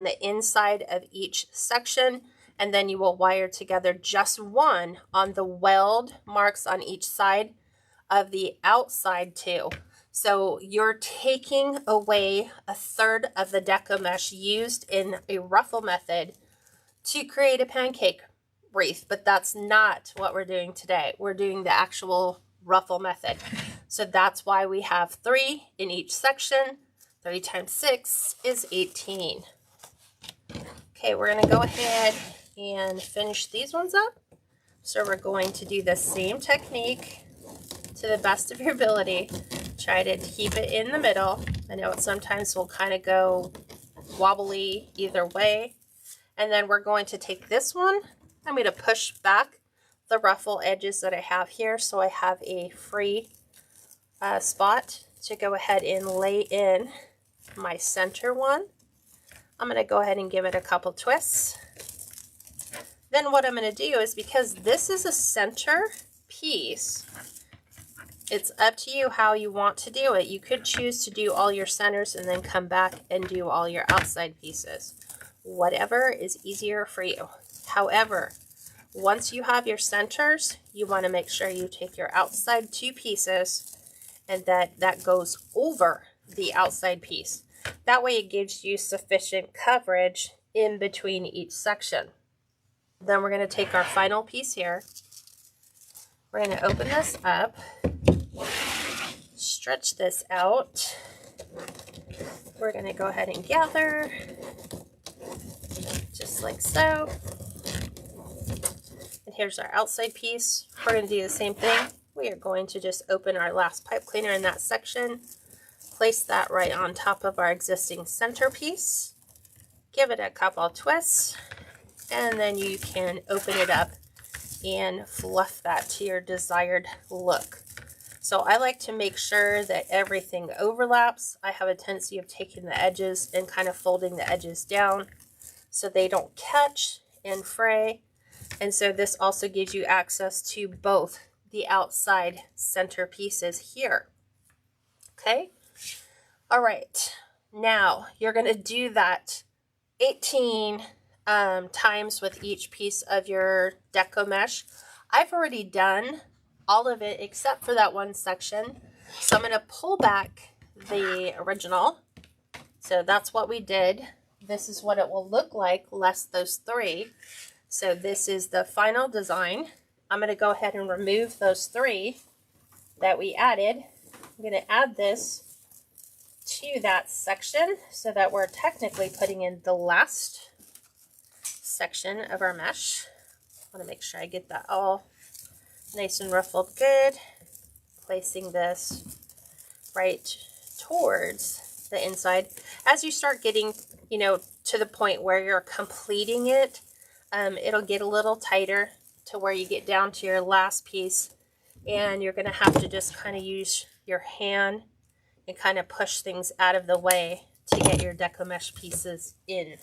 the inside of each section, and then you will wire together just one on the weld marks on each side of the outside too. So you're taking away a third of the deco mesh used in a ruffle method to create a pancake wreath, but that's not what we're doing today. We're doing the actual ruffle method. So that's why we have 3 in each section. 3 times 6 is 18. Okay, we're going to go ahead and finish these ones up. So we're going to do the same technique to the best of your ability. Try to keep it in the middle. I know it sometimes will kind of go wobbly either way. And then we're going to take this one. I'm going to push back the ruffle edges that I have here so I have a free spot to go ahead and lay in my center one. I'm going to go ahead and give it a couple twists. Then what I'm going to do is, because this is a center piece, it's up to you how you want to do it. You could choose to do all your centers and then come back and do all your outside pieces. Whatever is easier for you. However, once you have your centers, you want to make sure you take your outside 2 pieces and that goes over the outside piece. That way it gives you sufficient coverage in between each section. Then we're going to take our final piece here. We're going to open this up, stretch this out. We're going to go ahead and gather, just like so. And here's our outside piece. We're going to do the same thing. We are going to just open our last pipe cleaner in that section, place that right on top of our existing centerpiece, give it a couple twists, and then you can open it up and fluff that to your desired look. So I like to make sure that everything overlaps. I have a tendency of taking the edges and kind of folding the edges down so they don't catch and fray. And so this also gives you access to both the outside center pieces here. Okay. All right. Now you're going to do that 18 times with each piece of your deco mesh. I've already done all of it except for that one section. So I'm going to pull back the original. So that's what we did. This is what it will look like less those 3. So this is the final design. I'm going to go ahead and remove those 3 that we added. I'm going to add this to that section so that we're technically putting in the last section of our mesh. I want to make sure I get that all nice and ruffled good. Placing this right towards the inside. As you start getting, to the point where you're completing it, it'll get a little tighter to where you get down to your last piece, and you're going to have to just kind of use your hand and kind of push things out of the way to get your deco mesh pieces in.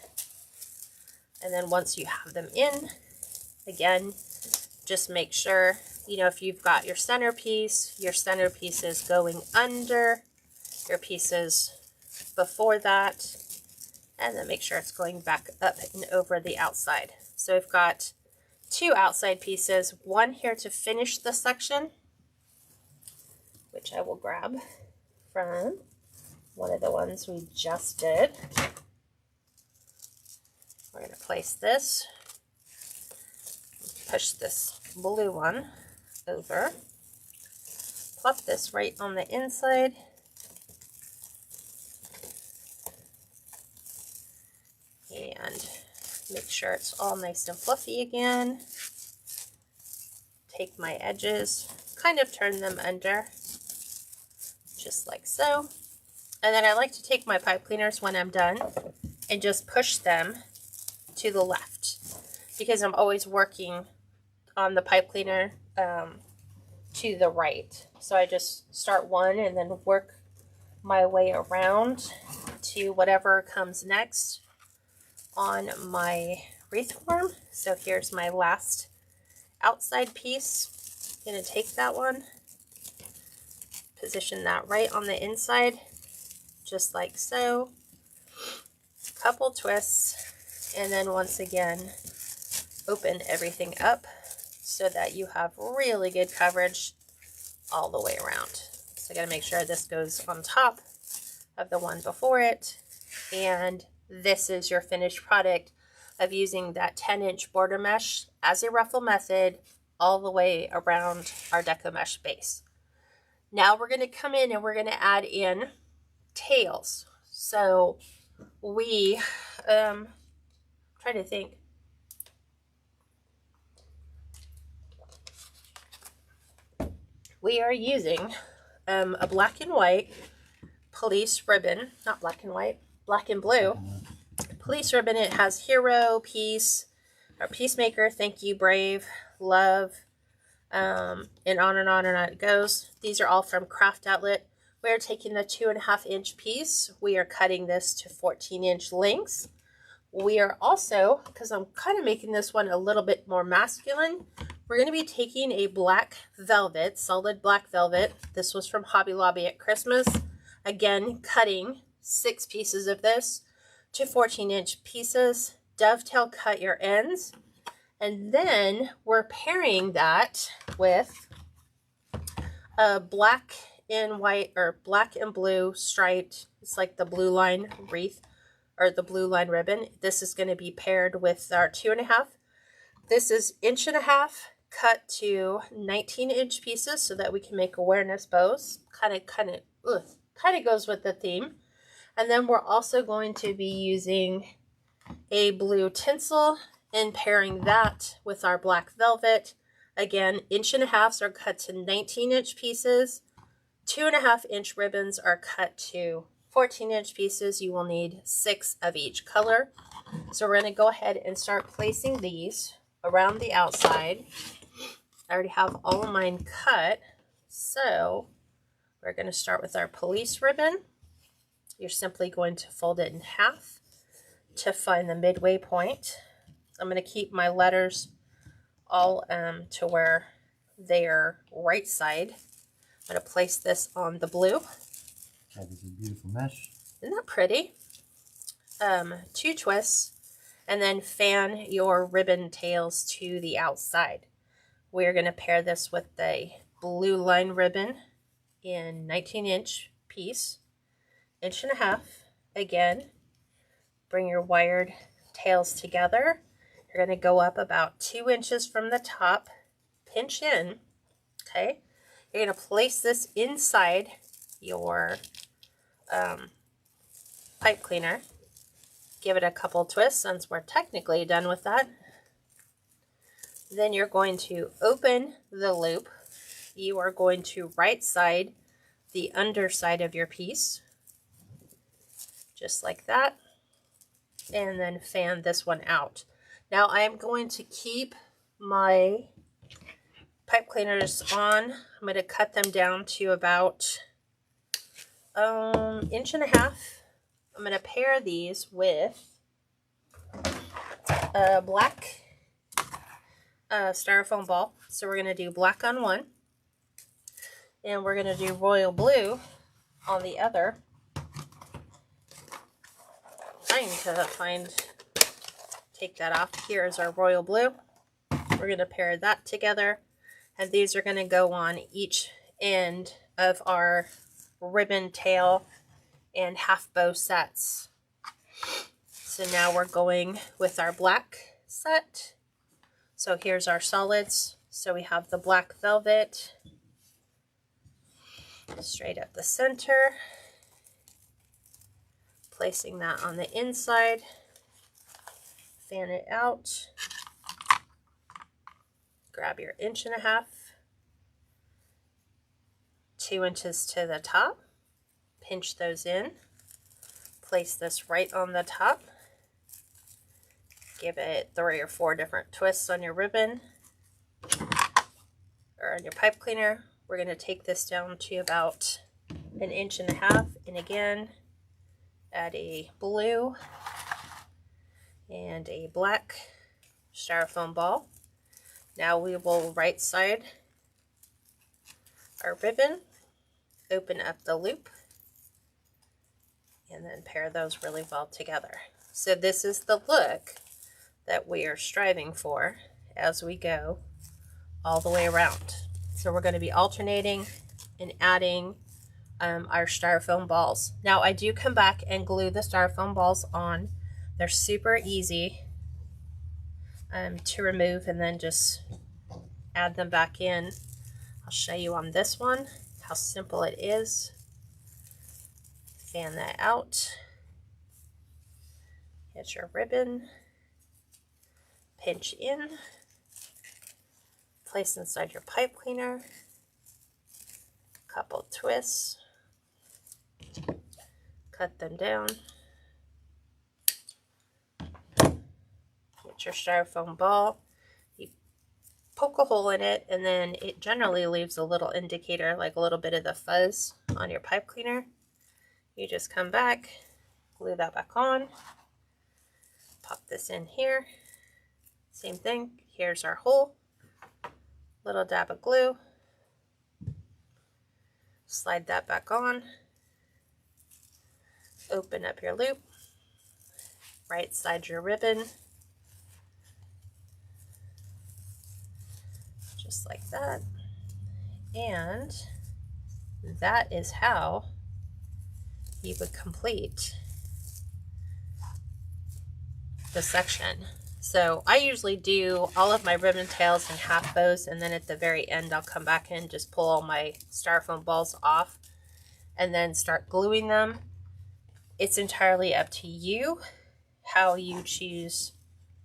And then once you have them in, again, just make sure, if you've got your centerpiece is going under your pieces before that, and then make sure it's going back up and over the outside. So we've got 2 outside pieces, one here to finish the section, which I will grab from one of the ones we just did. We're going to place this, push this blue one over, plop this right on the inside, and make sure it's all nice and fluffy again. Take my edges, kind of turn them under, just like so. And then I like to take my pipe cleaners when I'm done and just push them to the left, because I'm always working on the pipe cleaner to the right. So I just start one and then work my way around to whatever comes next on my wreath form. So here's my last outside piece. I'm going to take that one, position that right on the inside, just like so. couple twists, and then once again, open everything up so that you have really good coverage all the way around. So I gotta make sure this goes on top of the one before it, and this is your finished product of using that 10-inch border mesh as a ruffle method all the way around our deco mesh base. Now we're going to come in and we're going to add in tails. So we try to think. We are using a black and white police ribbon, not black and white, black and blue police ribbon. It has hero, peace, or peacemaker, thank you, brave, love, and on and on and on it goes. These are all from Craft Outlet. We're taking the 2.5-inch piece. We are cutting this to 14-inch lengths. We are also, because I'm kind of making this one a little bit more masculine, we're going to be taking a black velvet, solid black velvet. This was from Hobby Lobby at Christmas. Again, cutting 6 pieces of this to 14-inch pieces. Dovetail cut your ends. And then we're pairing that with a black and white or black and blue striped, it's like the blue line wreath or the blue line ribbon. This is going to be paired with our 2.5. This is 1.5 inches cut to 19-inch pieces so that we can make awareness bows. Kind of goes with the theme. And then we're also going to be using a blue tinsel and pairing that with our black velvet. Again, 1.5 inches are cut to 19-inch pieces. 2.5-inch ribbons are cut to 14-inch pieces. You will need 6 of each color. So we're going to go ahead and start placing these around the outside. I already have all of mine cut. So we're going to start with our police ribbon. You're simply going to fold it in half to find the midway point. I'm going to keep my letters all to where they are right side. I'm going to place this on the blue. That is a beautiful mesh. Isn't that pretty? 2 twists, and then fan your ribbon tails to the outside. We're going to pair this with the blue line ribbon in 19-inch piece, 1.5 inches. Again, bring your wired tails together. You're going to go up about 2 inches from the top, pinch in, okay? You're going to place this inside your pipe cleaner. Give it a couple twists since we're technically done with that. Then you're going to open the loop. You are going to right side the underside of your piece, just like that, and then fan this one out. Now I am going to keep my pipe cleaners on. I'm going to cut them down to about 1.5 inches. I'm going to pair these with a black styrofoam ball. So we're going to do black on one, and we're going to do royal blue on the other. Trying to take that off. Here's our royal blue. We're going to pair that together, and these are going to go on each end of our ribbon tail and half bow sets. So now we're going with our black set. So here's our solids. So we have the black velvet straight up the center, placing that on the inside, fan it out, grab your 1.5 inches, 2 inches to the top, pinch those in, place this right on the top, give it 3 or 4 different twists on your ribbon or on your pipe cleaner. We're going to take this down to about 1.5 inches, and again add a blue and a black styrofoam ball. Now we will right side our ribbon, open up the loop, and then pair those really well together. So this is the look that we are striving for as we go all the way around. So we're going to be alternating and adding our styrofoam balls. Now I do come back and glue the styrofoam balls on. They're super easy to remove and then just add them back in. I'll show you on this one how simple it is. Fan that out. Get your ribbon. Pinch in. Place inside your pipe cleaner. Couple twists. Cut them down. Get your styrofoam ball. You poke a hole in it, and then it generally leaves a little indicator, like a little bit of the fuzz on your pipe cleaner. You just come back, glue that back on, pop this in here. Same thing. Here's our hole. Little dab of glue. Slide that back on. Open up your loop. Right side your ribbon. Just like that. And that is how you would complete the section. So I usually do all of my ribbon tails and half bows, and then at the very end I'll come back and just pull all my styrofoam balls off and then start gluing them. It's entirely up to you how you choose,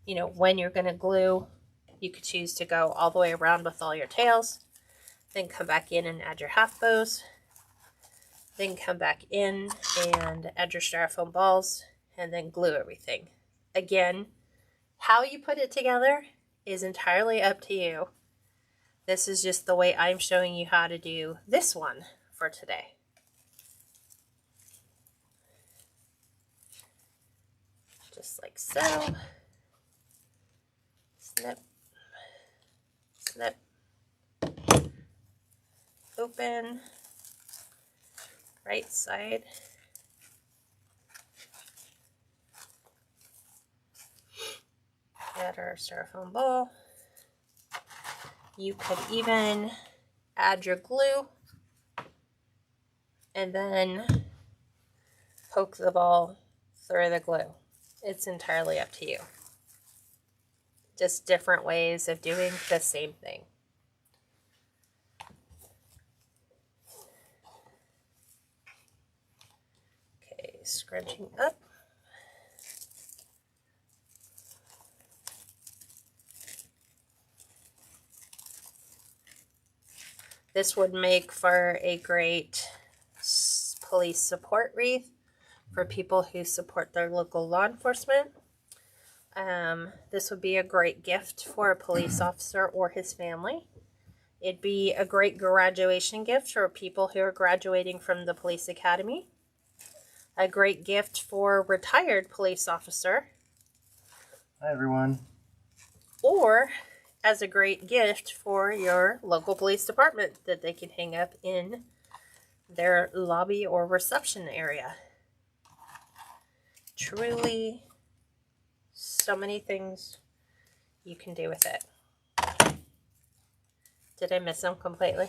you know, when you're going to glue. You could choose to go all the way around with all your tails, then come back in and add your half bows, then come back in and add your styrofoam balls, and then glue everything. Again, how you put it together is entirely up to you. This is just the way I'm showing you how to do this one for today. Just like so. Snip. Snip. Open. Right side. Add our styrofoam ball. You could even add your glue and then poke the ball through the glue. It's entirely up to you. Just different ways of doing the same thing. Okay, scrunching up. This would make for a great police support wreath for people who support their local law enforcement. This would be a great gift for a police officer or his family. It'd be a great graduation gift for people who are graduating from the police academy. A great gift for a retired police officer. Hi, everyone. Or as a great gift for your local police department that they can hang up in their lobby or reception area. Truly, so many things you can do with it. Did I miss them completely?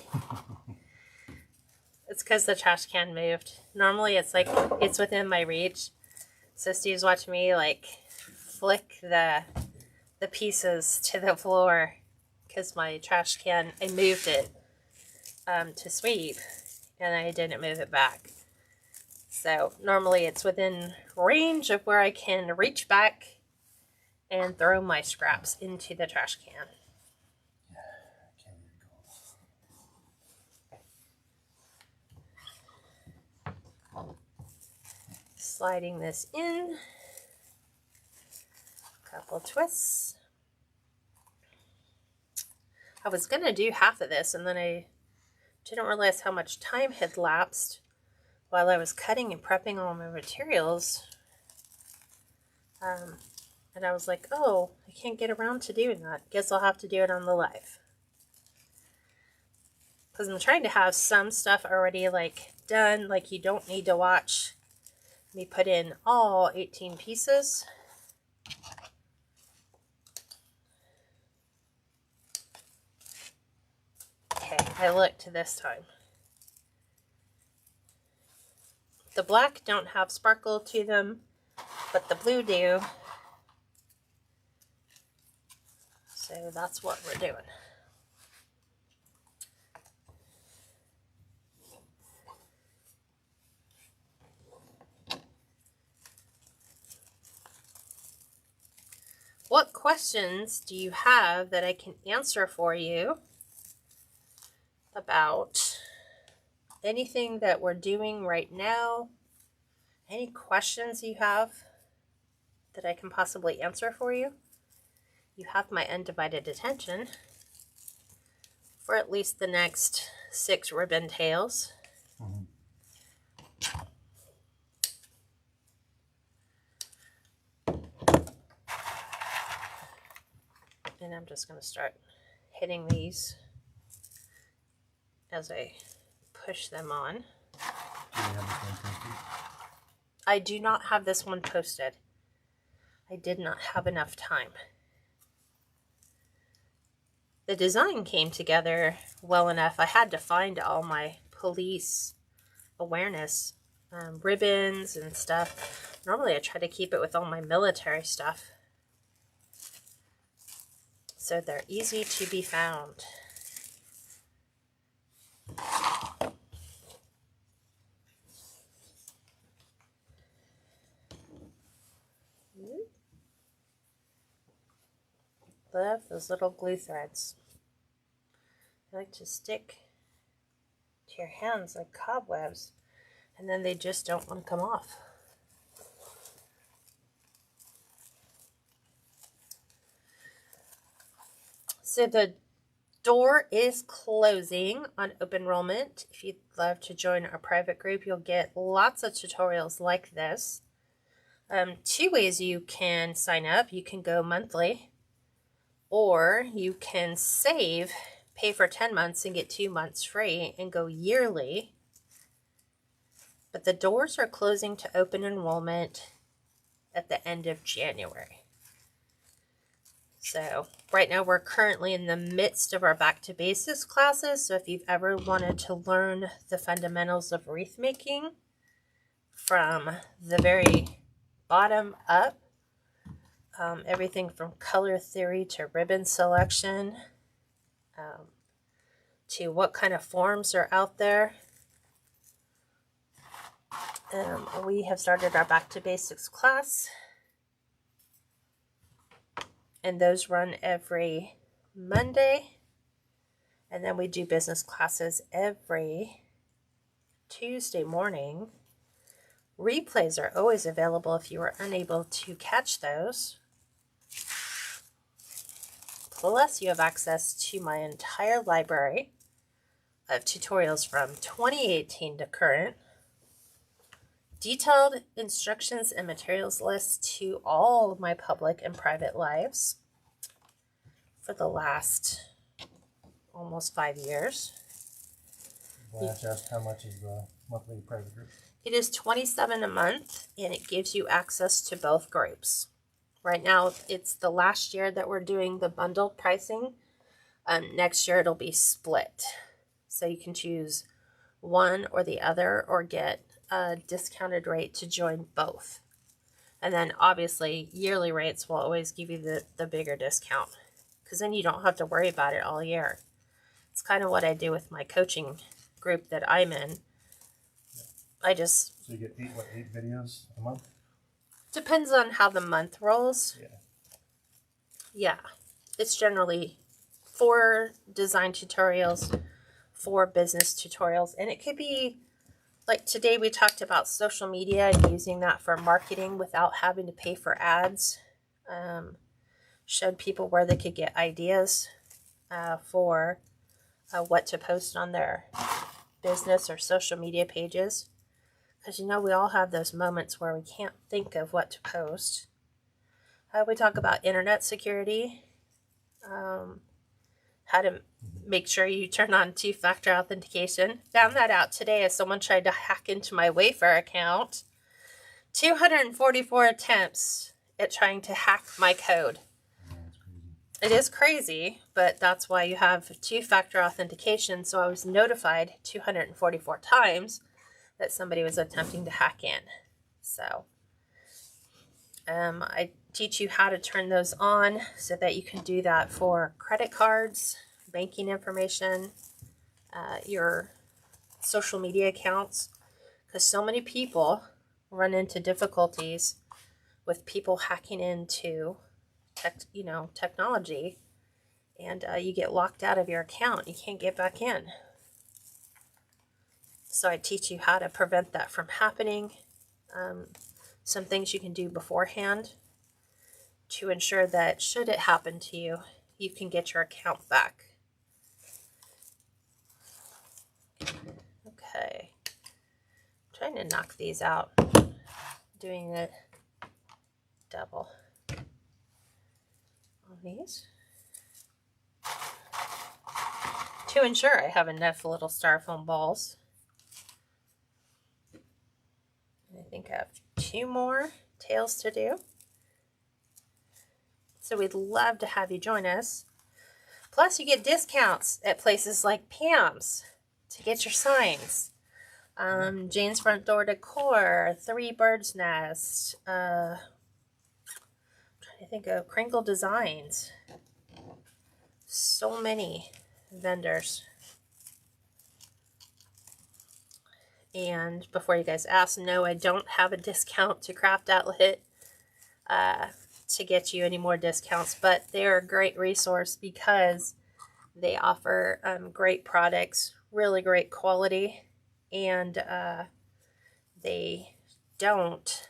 It's because the trash can moved. Normally it's like, it's within my reach. So Steve's watching me like flick the pieces to the floor because my trash can, I moved it to sweep and I didn't move it back. So normally it's within range of where I can reach back and throw my scraps into the trash can. Sliding this in, couple twists. I was going to do half of this and then I didn't realize how much time had lapsed while I was cutting and prepping all my materials. And I was like, oh, I can't get around to doing that. Guess I'll have to do it on the live. Because I'm trying to have some stuff already like done, like you don't need to watch Let me put in all 18 pieces. Okay, I looked this time. The black don't have sparkle to them, but the blue do. So that's what we're doing. What questions do you have that I can answer for you about anything that we're doing right now? Any questions you have that I can possibly answer for you? You have my undivided attention for at least the next 6 ribbon tails. Mm-hmm. And I'm just going to start hitting these as I push them on. Do you have this one posted? I do not have this one posted. I did not have enough time. The design came together well enough. I had to find all my police awareness ribbons and stuff. Normally I try to keep it with all my military stuff, so they're easy to be found. Love those little glue threads. They like to stick to your hands like cobwebs, and then they just don't want to come off. So the door is closing on open enrollment. If you'd love to join our private group, you'll get lots of tutorials like this. 2 ways you can sign up. You can go monthly, or you can save, pay for 10 months and get 2 months free and go yearly. But the doors are closing to open enrollment at the end of January. So right now we're currently in the midst of our back to basics classes. So if you've ever wanted to learn the fundamentals of wreath making from the very bottom up, everything from color theory to ribbon selection, to what kind of forms are out there, we have started our back to basics class. And those run every Monday. And then we do business classes every Tuesday morning. Replays are always available if you are unable to catch those. Plus, you have access to my entire library of tutorials from 2018 to current. Detailed instructions and materials lists to all of my public and private lives for the last almost 5 years. Well, I asked how much is the monthly private group? It is $27 a month, and it gives you access to both groups. Right now, it's the last year that we're doing the bundle pricing. Next year, it'll be split. So you can choose one or the other, or get a discounted rate to join both. And then obviously yearly rates will always give you the bigger discount, because then you don't have to worry about it all year. It's kind of what I do with my coaching group that I'm in. So you get 8 videos a month? Depends on how the month rolls. Yeah. It's generally 4 design tutorials, 4 business tutorials, and it could be like today we talked about social media and using that for marketing without having to pay for ads. Showed people where they could get ideas for what to post on their business or social media pages. Because, we all have those moments where we can't think of what to post. We talk about internet security, how to make sure you turn on 2-factor authentication. Found that out today as someone tried to hack into my Wayfair account. 244 attempts at trying to hack my code. It is crazy, but that's why you have two-factor authentication. So I was notified 244 times that somebody was attempting to hack in. So I teach you how to turn those on so that you can do that for credit cards, banking information, your social media accounts, because so many people run into difficulties with people hacking into technology, and you get locked out of your account. You can't get back in. So I teach you how to prevent that from happening. Some things you can do beforehand to ensure that should it happen to you, you can get your account back. Okay. I'm trying to knock these out. Doing it double on these to ensure I have enough little styrofoam balls. I think I have 2 more tails to do. So we'd love to have you join us. Plus you get discounts at places like Pam's to get your signs. Jane's Front Door Decor, 3 Birds Nest, trying to think of Crinkle Designs. So many vendors. And before you guys ask, no, I don't have a discount to Craft Outlet to get you any more discounts, but they're a great resource because they offer great products, really great quality, and they don't,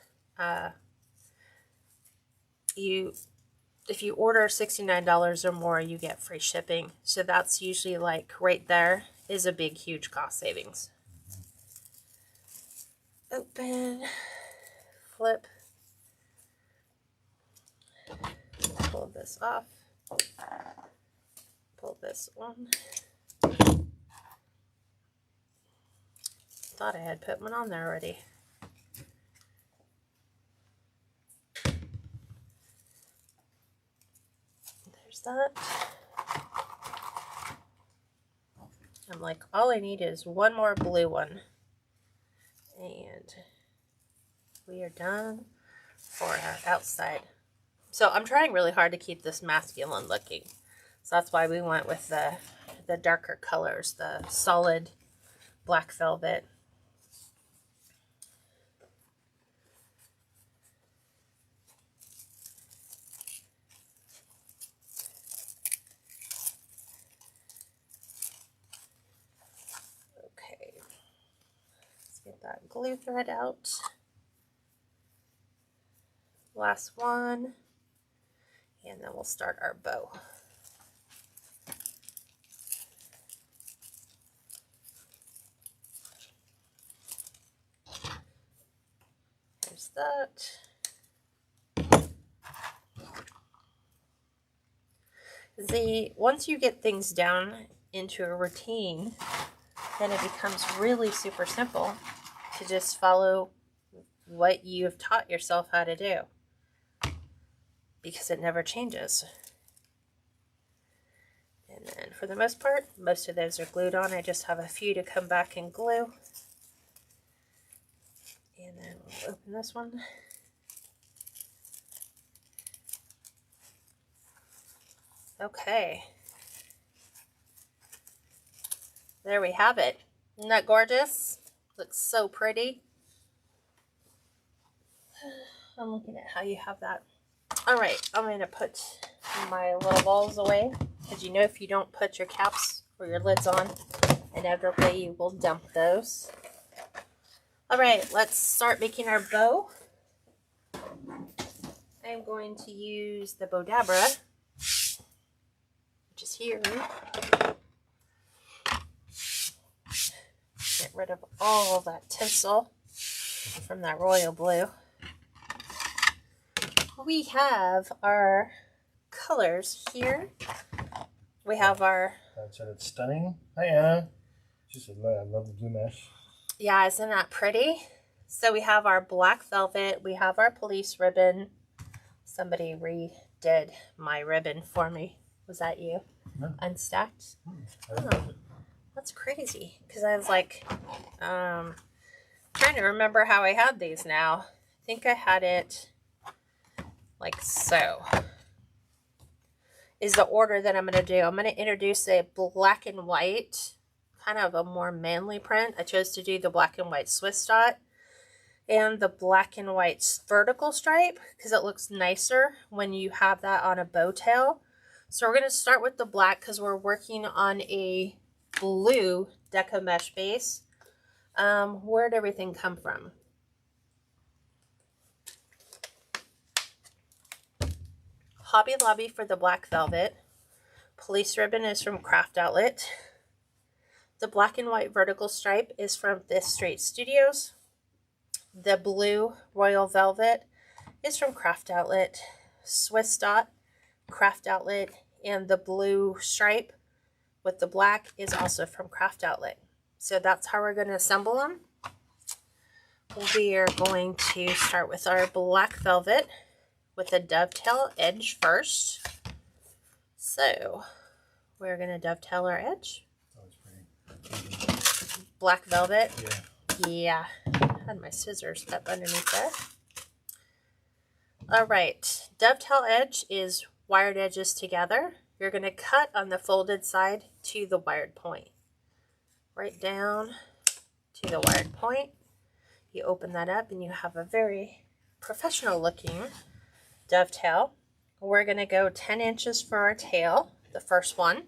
if you order $69 or more, you get free shipping. So that's usually like right there is a big, huge cost savings. Open, flip, pull this off, pull this on. Thought I had put one on there already. There's that. I'm like, all I need is one more blue one. And we are done for our outside. So I'm trying really hard to keep this masculine looking. So that's why we went with the darker colors, the solid black velvet. Okay, let's get that glue thread out. Last one, and then we'll start our bow. There's that. Once you get things down into a routine, then it becomes really super simple to just follow what you've taught yourself how to do, because it never changes. And then for the most part, most of those are glued on. I just have a few to come back and glue. And then we'll open this one. Okay. There we have it. Isn't that gorgeous? Looks so pretty. I'm looking at how you have that. All right, I'm going to put my little balls away, because you know if you don't put your caps or your lids on, inevitably you will dump those. All right, let's start making our bow. I'm going to use the Bowdabra, which is here. Get rid of all that tinsel from that royal blue. We have our colors here. We have our... That said it's stunning. Hi, Anna. She said, I love the blue mesh. Yeah, isn't that pretty? So we have our black velvet, we have our police ribbon. Somebody redid my ribbon for me. Was that you? No. Unstacked? Oh, that's crazy. Because I was like, trying to remember how I had these now. I think I had it like so. Is the order that I'm going to do. I'm going to introduce a black and white, kind of a more manly print. I chose to do the black and white Swiss dot and the black and white vertical stripe because it looks nicer when you have that on a bow tail. So we're going to start with the black because we're working on a blue deco mesh base. Where'd everything come from? Hobby Lobby for the black velvet. Police ribbon is from Craft Outlet. The black and white vertical stripe is from This Straight Studios. The blue royal velvet is from Craft Outlet. Swiss dot, Craft Outlet, and the blue stripe with the black is also from Craft Outlet. So that's how we're going to assemble them. We are going to start with our black velvet with a dovetail edge first. So we're going to dovetail our edge. that was pretty. Black velvet. Yeah. Yeah. Had my scissors up underneath there. All right. Dovetail edge is wired edges together. You're going to cut on the folded side to the wired point. Right down to the wired point. You open that up and you have a very professional looking dovetail. We're going to go 10 inches for our tail, the first one.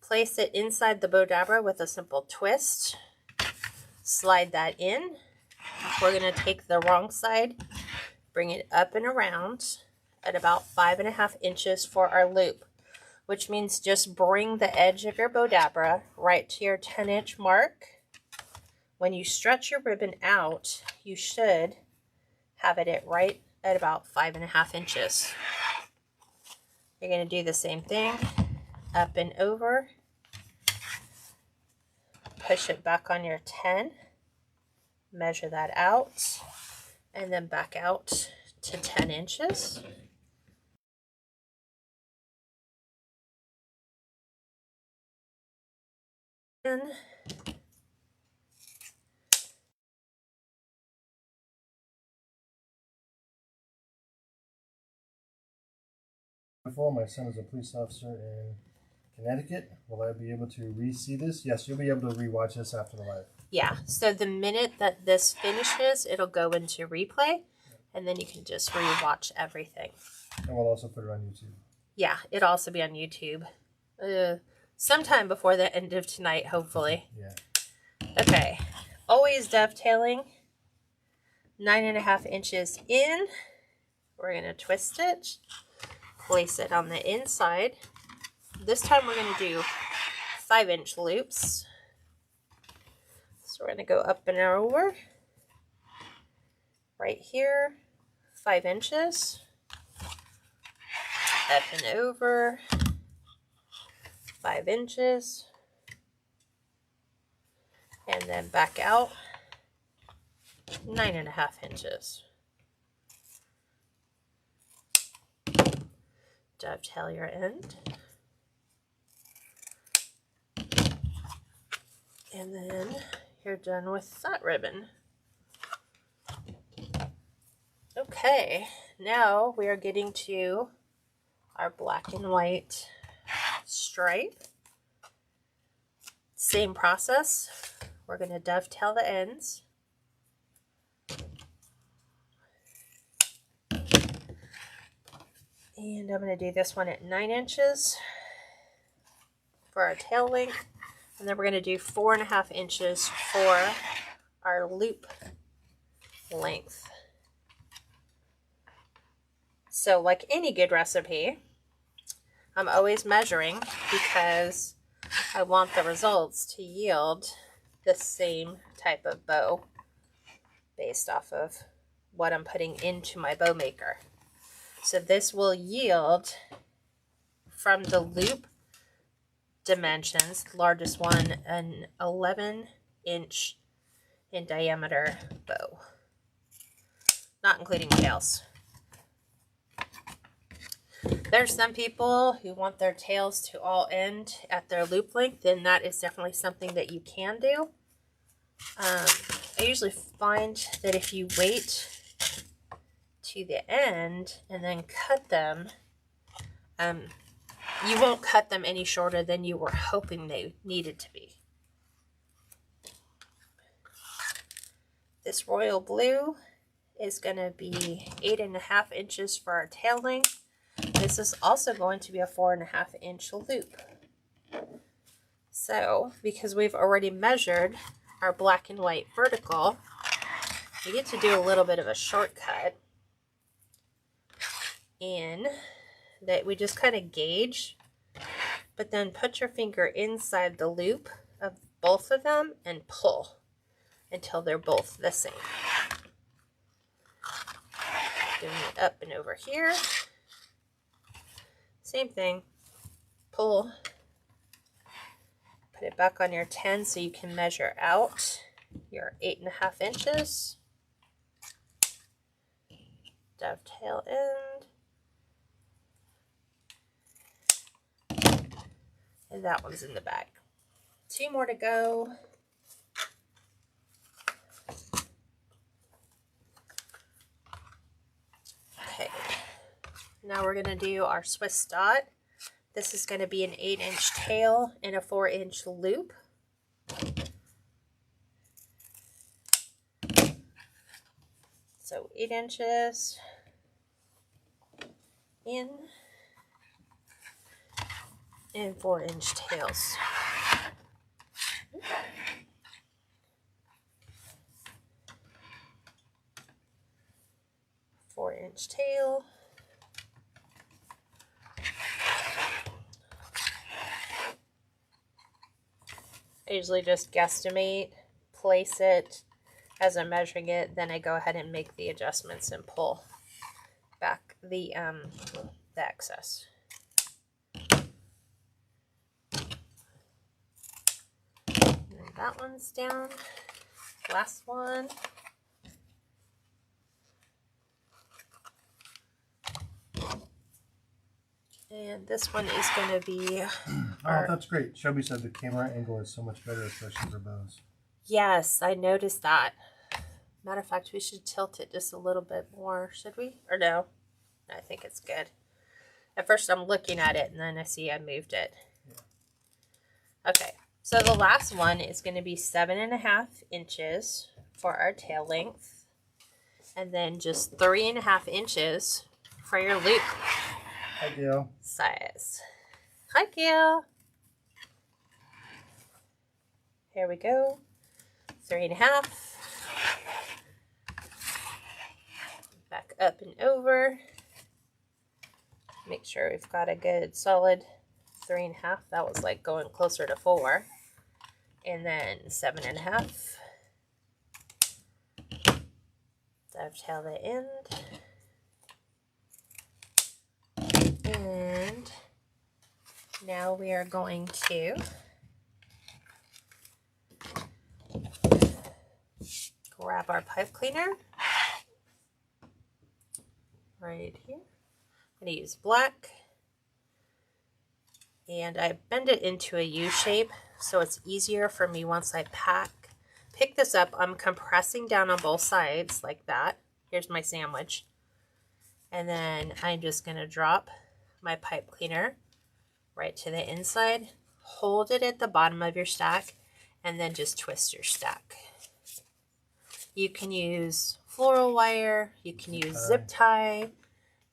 Place it inside the bow dabra with a simple twist. Slide that in. We're going to take the wrong side, bring it up and around at about 5.5 inches for our loop, which means just bring the edge of your bow dabra right to your 10-inch mark. When you stretch your ribbon out, you should have it right at about 5.5 inches. You're going to do the same thing, up and over. Push it back on your 10, measure that out, and then back out to 10 inches. And My son is a police officer in Connecticut. Will I be able to re-see this? Yes, you'll be able to re-watch this after the live. yeah, so the minute that this finishes, it'll go into replay, and then you can just re-watch everything. And we'll also put it on YouTube. Yeah, it'll also be on YouTube. Sometime before the end of tonight, hopefully. Yeah. Okay, always dovetailing. 9.5 inches in. We're going to twist it. Place it on the inside. This time we're going to do 5-inch loops. So we're going to go up and over. Right here, 5 inches. Up and over, 5 inches. And then back out, 9.5 inches. Dovetail your end. And then you're done with that ribbon. Okay, now we are getting to our black and white stripe. Same process. We're going to dovetail the ends. And I'm going to do this one at 9 inches for our tail length. And then we're going to do 4.5 inches for our loop length. So like any good recipe, I'm always measuring because I want the results to yield the same type of bow based off of what I'm putting into my bow maker. So this will yield from the loop dimensions, largest one, an 11-inch in diameter bow, not including tails. There's some people who want their tails to all end at their loop length, and that is definitely something that you can do. I usually find that if you wait to the end and then cut them, you won't cut them any shorter than you were hoping they needed to be. This royal blue is going to be 8.5 inches for our tail length. This is also going to be a 4.5 inch loop. So, because we've already measured our black and white vertical, we get to do a little bit of a shortcut in that we just kind of gauge, but then put your finger inside the loop of both of them and pull until they're both the same. Doing it up and over here. Same thing. Pull. Put it back on your 10 so you can measure out your 8.5 inches. Dovetail end. And that one's in the bag. 2 more to go. Okay. Now we're going to do our Swiss dot. This is going to be an 8-inch tail and a 4-inch loop. So 8 inches in and 4-inch tails. Four-inch tail. I usually just guesstimate, place it as I'm measuring it, then I go ahead and make the adjustments and pull back the excess. And that one's down. Last one. And this one is going to be... Oh, that's great. Shelby said the camera angle is so much better, especially for bows. Yes, I noticed that. Matter of fact, we should tilt it just a little bit more. Should we? Or no? I think it's good. At first I'm looking at it and then I see I moved it. Yeah. Okay, so the last one is going to be 7.5 inches for our tail length. And then just 3.5 inches for your loop. Hi, Gail. Size. Hi, Gail. Here we go. 3.5. Back up and over. Make sure we've got a good solid 3.5. That was like going closer to 4. And then 7.5. Dovetail the end. And now we are going to grab our pipe cleaner right here. I'm going to use black, and I bend it into a U shape so it's easier for me once I pick this up. I'm compressing down on both sides like that. Here's my sandwich. And then I'm just going to drop my pipe cleaner right to the inside, hold it at the bottom of your stack, and then just twist your stack. You can use floral wire, you can use zip tie.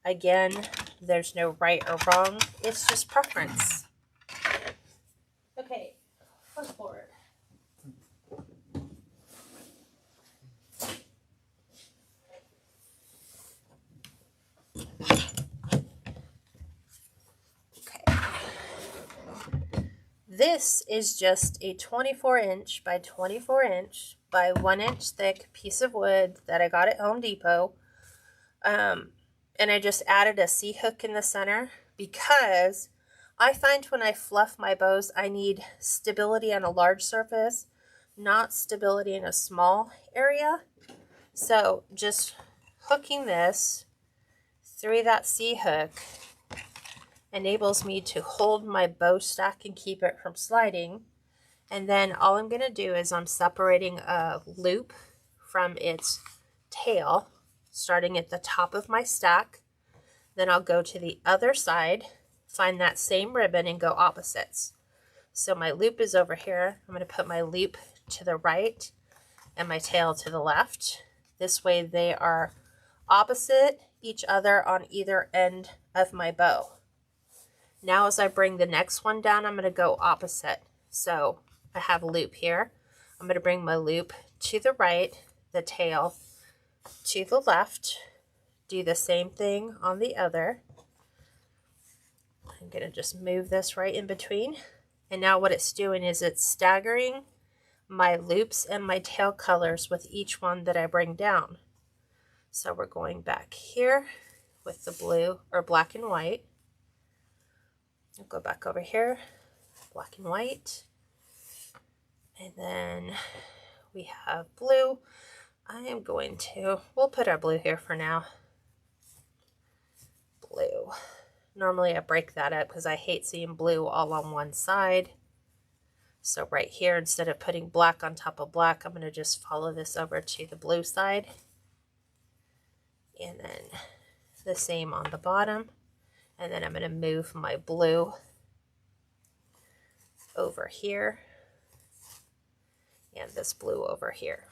Again, there's no right or wrong, it's just preference. Okay, flip forward. This is just a 24-inch by 24-inch by 1-inch thick piece of wood that I got at Home Depot. And I just added a C-hook in the center because I find when I fluff my bows, I need stability on a large surface, not stability in a small area. So just hooking this through that C hook enables me to hold my bow stack and keep it from sliding. And then all I'm going to do is I'm separating a loop from its tail, starting at the top of my stack. Then I'll go to the other side, find that same ribbon, and go opposites. So my loop is over here. I'm going to put my loop to the right and my tail to the left. This way they are opposite each other on either end of my bow. Now as I bring the next one down, I'm going to go opposite. So I have a loop here. I'm going to bring my loop to the right, the tail to the left. Do the same thing on the other. I'm going to just move this right in between. And now what it's doing is it's staggering my loops and my tail colors with each one that I bring down. So we're going back here with the blue or black and white. I'll go back over here, black and white. And then we have blue. We'll put our blue here for now. Blue. Normally I break that up because I hate seeing blue all on one side. So right here, instead of putting black on top of black, I'm going to just follow this over to the blue side. And then the same on the bottom. And then I'm going to move my blue over here. And this blue over here.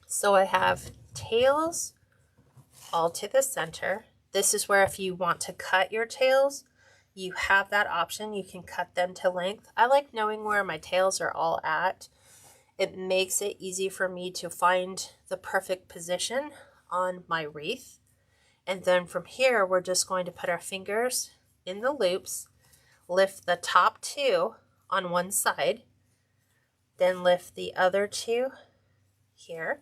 So I have tails all to the center. This is where if you want to cut your tails, you have that option. You can cut them to length. I like knowing where my tails are all at. It makes it easy for me to find the perfect position on my wreath. And then from here, we're just going to put our fingers in the loops, lift the top two on one side, then lift the other two here.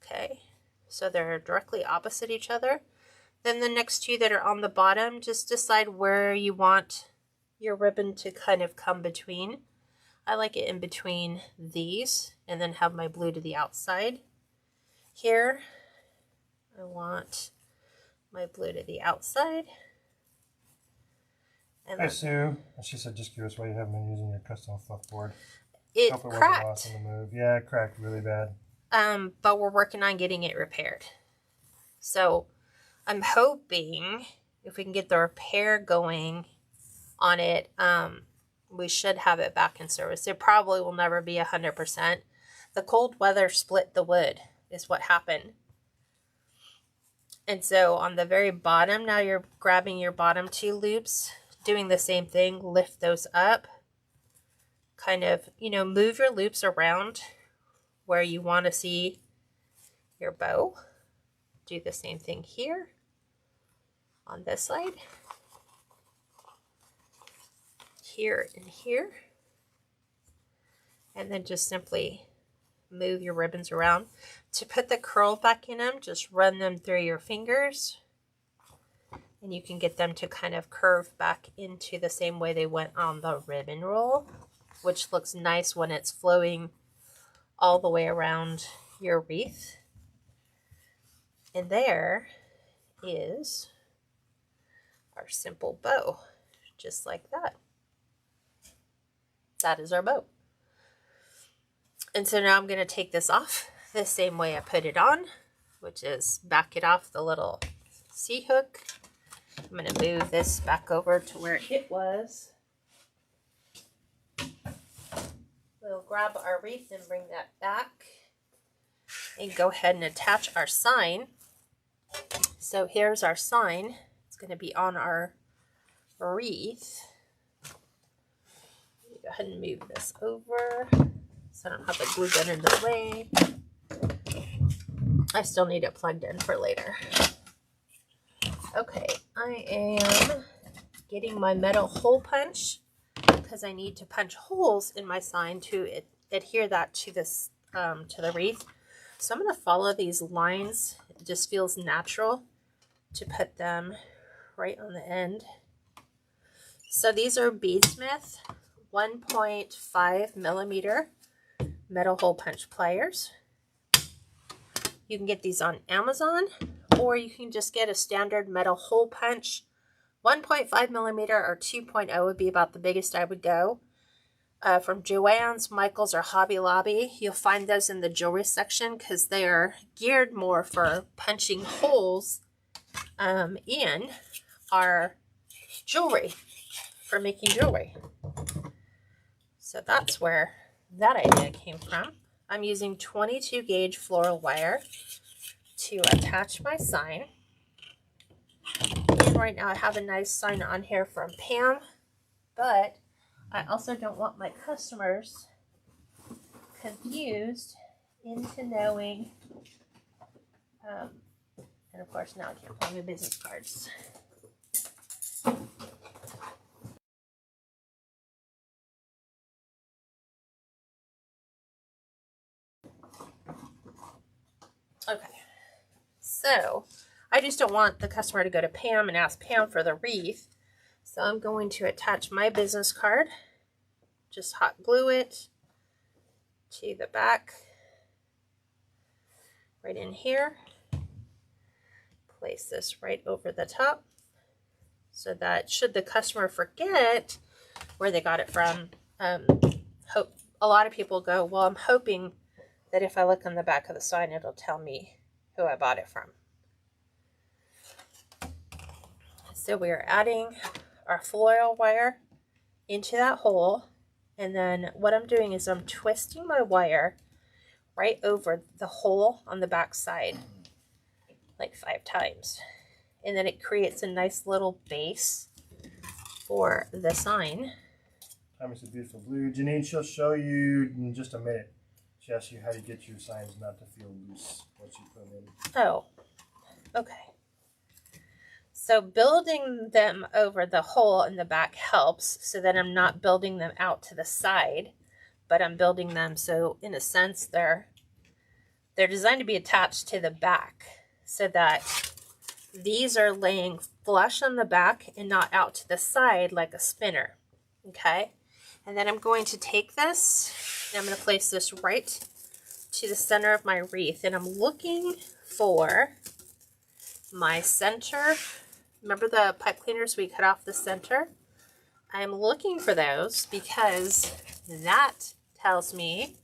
Okay, so they're directly opposite each other. Then the next two that are on the bottom, just decide where you want your ribbon to kind of come between. I like it in between these and then have my blue to the outside. Here, I want my blue to the outside. And Hi Sue. She said just curious why you haven't been using your custom fluff board. It Hope it cracked. wasn't lost in the move. Yeah, it cracked really bad. But we're working on getting it repaired. So I'm hoping if we can get the repair going on it, we should have it back in service. It probably will never be 100%. The cold weather split the wood is what happened. And so on the very bottom, now you're grabbing your bottom two loops, doing the same thing, lift those up, kind of, move your loops around where you want to see your bow. Do the same thing here on this side, here and here, and then just simply move your ribbons around. To put the curl back in them, just run them through your fingers and you can get them to kind of curve back into the same way they went on the ribbon roll, which looks nice when it's flowing all the way around your wreath. And there is our simple bow, just like that. That is our bow. And so now I'm going to take this off the same way I put it on, which is back it off the little C-hook. I'm going to move this back over to where it was. We'll grab our wreath and bring that back and go ahead and attach our sign. So here's our sign. It's going to be on our wreath. Go ahead and move this over so I don't have the glue gun in the way. I still need it plugged in for later. Okay, I am getting my metal hole punch because I need to punch holes in my sign to adhere that to this to the wreath. So I'm going to follow these lines. It just feels natural to put them right on the end. So these are Beadsmith 1.5 millimeter metal hole punch pliers. You can get these on Amazon, or you can just get a standard metal hole punch. 1.5 millimeter or 2.0 would be about the biggest I would go. From Joann's, Michael's, or Hobby Lobby. You'll find those in the jewelry section because they are geared more for punching holes in our jewelry, for making jewelry. So that's where that idea came from. I'm using 22 gauge floral wire to attach my sign. And right now I have a nice sign on here from Pam, but I also don't want my customers confused into knowing, and of course now I can't find my business cards. Okay, so I just don't want the customer to go to Pam and ask Pam for the wreath. So I'm going to attach my business card, just hot glue it to the back, right in here. Place this right over the top so that should the customer forget where they got it from, a lot of people go, well, I'm hoping that if I look on the back of the sign, it'll tell me who I bought it from. So we are adding our foil wire into that hole, and then what I'm doing is I'm twisting my wire right over the hole on the back side like 5 times, and then it creates a nice little base for the sign. Tammy's a beautiful blue. Janine, she'll show you in just a minute. She asks you how to get your signs not to feel loose once you put them in. Oh, okay. So building them over the hole in the back helps, so that I'm not building them out to the side, but I'm building them so in a sense they're designed to be attached to the back so that these are laying flush on the back and not out to the side like a spinner. Okay, and then I'm going to take this and I'm going to place this right to the center of my wreath, and I'm looking for my center. Remember the pipe cleaners we cut off the center? I'm looking for those because that tells me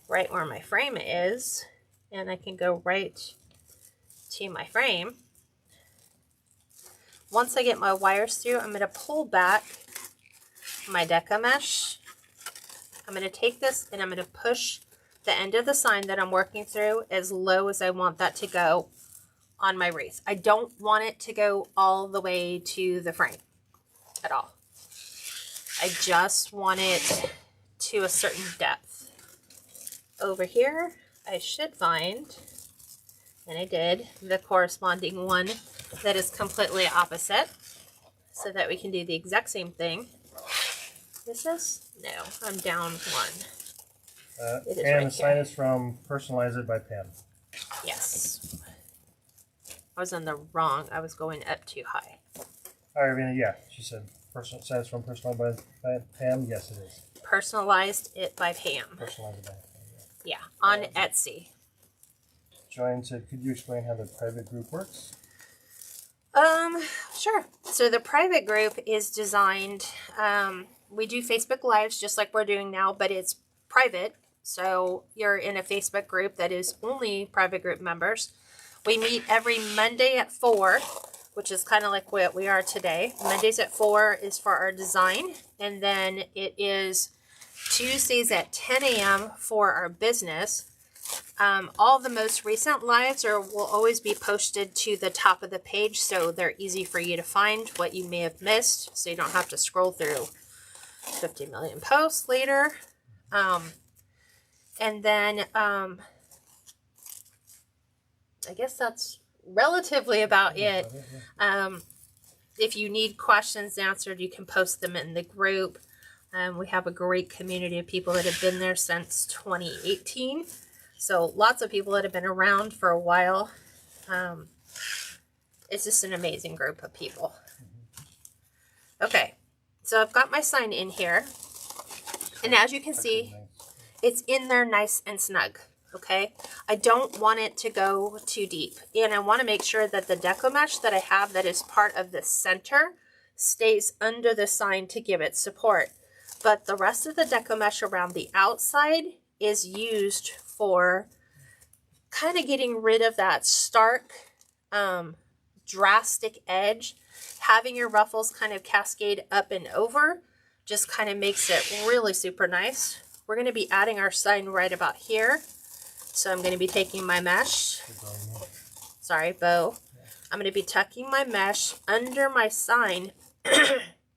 right where my frame is, and I can go right to my frame. Once I get my wires through, I'm going to pull back my deca mesh. I'm going to take this and I'm going to push the end of the sign that I'm working through as low as I want that to go on my wreath. I don't want it to go all the way to the frame at all. I just want it to a certain depth. Over here, I should find, and I did, the corresponding one that is completely opposite so that we can do the exact same thing. Is this? No, I'm down one. It is and right the sign here. is from Personalize It by Pam. Yes. I was on the wrong. I was going up too high. All right, Ravina, yeah, she said sign is from Personalized by Pam. Yes, it is. Personalized It by Pam. Personalized It by Pam. Yeah, on Etsy. Joanne said, could you explain how the private group works? Sure. So the private group is designed, we do Facebook Lives just like we're doing now, but it's private. So you're in a Facebook group that is only private group members. We meet every Monday at 4, which is kind of like what we are today. Mondays at 4 is for our design, and then it is Tuesdays at 10 a.m. for our business. All the most recent lives will always be posted to the top of the page, so they're easy for you to find what you may have missed, so you don't have to scroll through 50 million posts later. And then I guess that's relatively about it. If you need questions answered, you can post them in the group. We have a great community of people that have been there since 2018. So lots of people that have been around for a while. It's just an amazing group of people. Okay, so I've got my sign in here. And as you can see, it's in there nice and snug, okay? I don't want it to go too deep. And I want to make sure that the deco mesh that I have that is part of the center stays under the sign to give it support. But the rest of the deco mesh around the outside is used for kind of getting rid of that stark, drastic edge. Having your ruffles kind of cascade up and over just kind of makes it really super nice. We're going to be adding our sign right about here. So I'm going to be taking my mesh, bow. I'm going to be tucking my mesh under my sign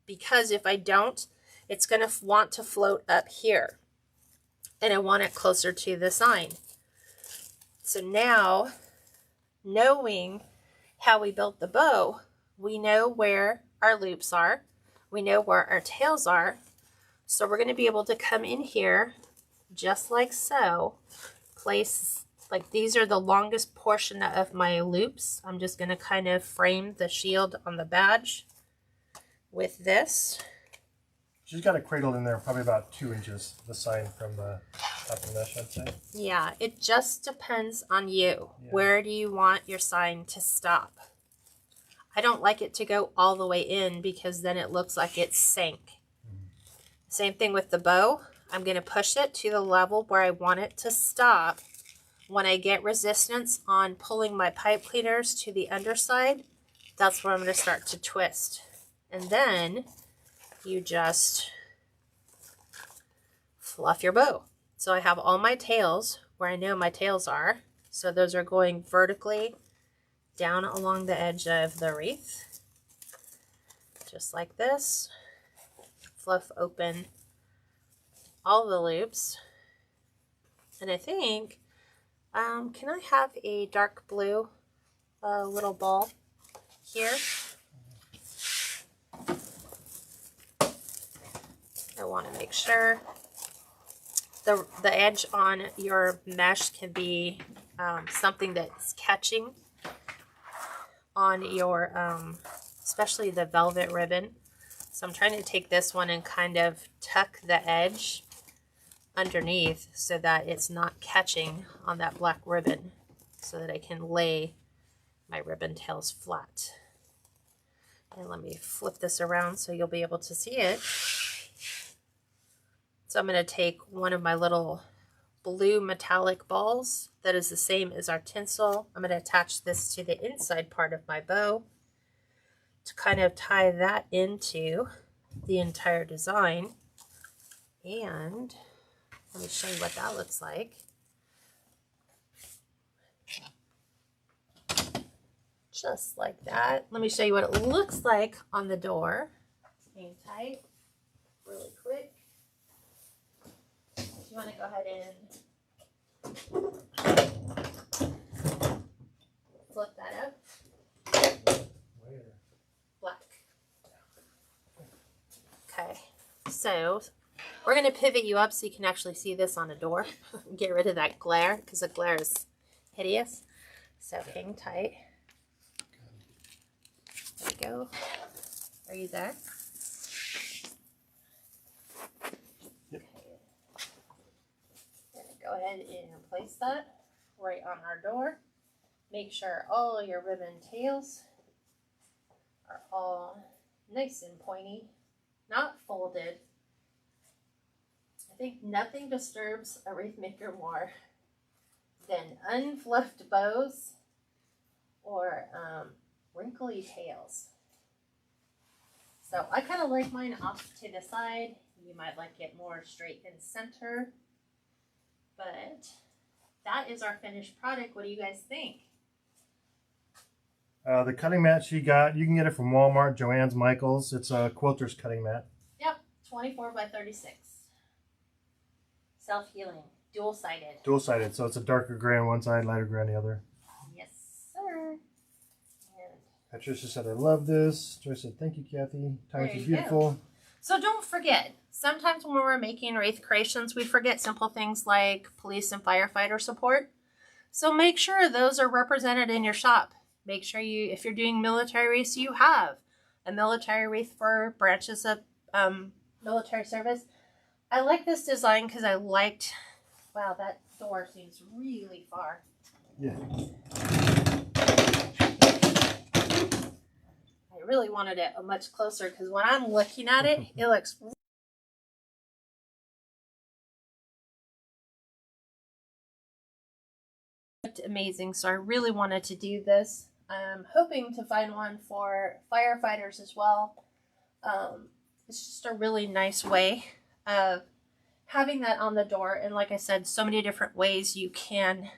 because if I don't, it's going to want to float up here. And I want it closer to the sign. So now, knowing how we built the bow, we know where our loops are. We know where our tails are. So we're going to be able to come in here just like so. Place, like these are the longest portion of my loops. I'm just going to kind of frame the shield on the badge with this. She's got a cradle in there, probably about 2 inches, the sign from the top of the mesh, I'd say. Yeah, it just depends on you. Yeah. Where do you want your sign to stop? I don't like it to go all the way in because then it looks like it's sank. Same thing with the bow. I'm going to push it to the level where I want it to stop. When I get resistance on pulling my pipe cleaners to the underside, that's where I'm going to start to twist. And then you just fluff your bow. So I have all my tails where I know my tails are. So those are going vertically down along the edge of the wreath. Just like this. Fluff open all the loops. And I think, can I have a dark blue little ball here? I want to make sure the edge on your mesh can be something that's catching on your, especially the velvet ribbon. So I'm trying to take this one and kind of tuck the edge underneath so that it's not catching on that black ribbon, so that I can lay my ribbon tails flat. And let me flip this around so you'll be able to see it. So I'm going to take one of my little blue metallic balls that is the same as our tinsel. I'm going to attach this to the inside part of my bow to kind of tie that into the entire design. And let me show you what that looks like. Just like that. Let me show you what it looks like on the door. Hang tight really quick. You want to go ahead and flip that up. Where? Black. Okay, so we're going to pivot you up so you can actually see this on a door. Get rid of that glare because the glare is hideous. So hang tight. There we go. Are you there? Go ahead and place that right on our door. Make sure all your ribbon tails are all nice and pointy, not folded. I think nothing disturbs a wreath maker more than unfluffed bows or wrinkly tails. So I kind of like mine off to the side. You might like it more straight in center. But that is our finished product. What do you guys think? The cutting mat she got, you can get it from Walmart, Joann's, Michael's. It's a quilter's cutting mat. Yep, 24 by 36. Self-healing, dual-sided. Dual-sided, so it's a darker gray on one side, lighter gray on the other. Yes, sir. And Patricia said, I love this. Joyce said, thank you, Kathy. Times is beautiful. Go. So don't forget, sometimes when we're making wreath creations, we forget simple things like police and firefighter support. So make sure those are represented in your shop. Make sure you, if you're doing military wreaths, you have a military wreath for branches of military service. I like this design because I liked, wow, that door seems really far. Yeah. I really wanted it much closer because when I'm looking at it, it looks amazing. So I really wanted to do this. I'm hoping to find one for firefighters as well. It's just a really nice way of having that on the door. And like I said, so many different ways you can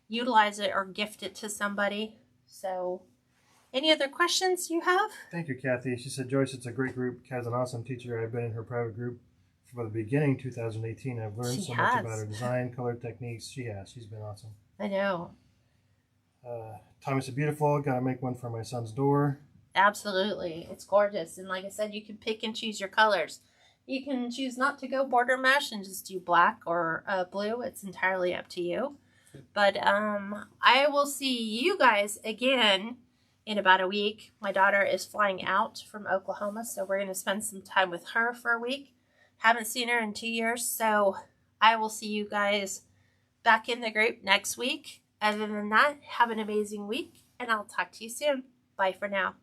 utilize it or gift it to somebody. So any other questions you have? Thank you, Kathy. She said, Joyce, it's a great group. Kat's an awesome teacher. I've been in her private group from the beginning, 2018. I've learned so much about her design, color techniques. She's been awesome. I know. Thomas is beautiful. Got to make one for my son's door. Absolutely. It's gorgeous. And like I said, you can pick and choose your colors. You can choose not to go border mesh and just do black or blue. It's entirely up to you. But I will see you guys again in about a week. My daughter is flying out from Oklahoma, so we're going to spend some time with her for a week. Haven't seen her in 2 years, so I will see you guys back in the group next week. Other than that, have an amazing week, and I'll talk to you soon. Bye for now.